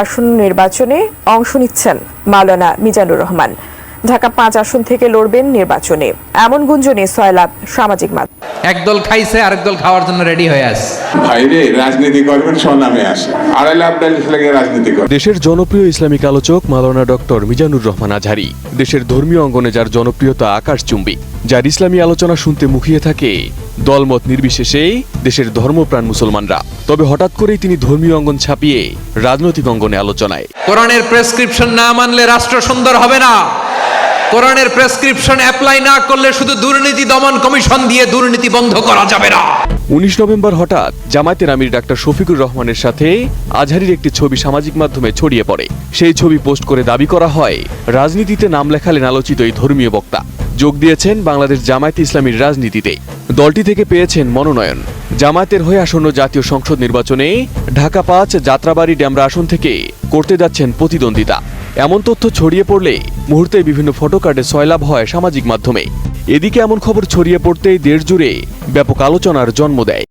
আসন্ন নির্বাচনে অংশ নিচ্ছেন মাওলানা মিজানুর রহমান। ঢাকা ৫ আসন থেকে লড়বেন নির্বাচনে, এমন গুঞ্জনে সয়লাব সামাজিক মাধ্যম। একদল খাইছে আরেক দল খাওয়ার জন্য রেডি হয়ে আছে। ভাইরে রাজনীতি করবেন স্বনামে আসে, আড়াই লাখ লাগে রাজনীতি করে। দেশের জনপ্রিয় ইসলামিক আলোচক মাওলানা ডক্টর মিজানুর রহমান আজহারী দেশের ধর্মীয় অঙ্গনে যার জনপ্রিয়তা আকাশচুম্বী, যার ইসলামী আলোচনা শুনতে মুখিয়ে থাকে দলমত নির্বিশেষে দেশের ধর্মপ্রাণ মুসলমানরা। তবে হঠাৎ করেই তিনি ধর্মীয় অঙ্গন ছাপিয়ে রাজনৈতিক অঙ্গনে আলোচনায়। কোরআনের প্রেসক্রিপশন না মানলে রাষ্ট্র সুন্দর হবে না। কোরআনের প্রেসক্রিপশন অ্যাপ্লাই না করলে শুধু দুর্নীতি দমন কমিশন দিয়ে দুর্নীতি বন্ধ করা যাবে না। 19 নভেম্বর হঠাৎ জামায়াতের আমির ডাক্তার শফিকুর রহমানের সাথে আজহারীর একটি ছবি সামাজিক মাধ্যমে ছড়িয়ে পড়ে। সেই ছবি পোস্ট করে দাবি করা হয় রাজনীতিতে নাম লেখালেন আলোচিত এই ধর্মীয় বক্তা। যোগ দিয়েছেন বাংলাদেশ জামায়াতে ইসলামীর রাজনীতিতে। দলটি থেকে পেয়েছেন মনোনয়ন। জামায়াতের হয়ে আসন্ন জাতীয় সংসদ নির্বাচনে ঢাকা ৫ যাত্রাবাড়ি ডেমরা আসন থেকে করতে যাচ্ছেন প্রতিদ্বন্দ্বিতা। এমন তথ্য ছড়িয়ে পড়লে মুহূর্তে বিভিন্ন ফটোকার্ডে সয়লাভ হয় সামাজিক মাধ্যমে। এদিকে এমন খবর ছড়িয়ে পড়তেই দেশ জুড়ে ব্যাপক আলোচনার জন্ম দেয়।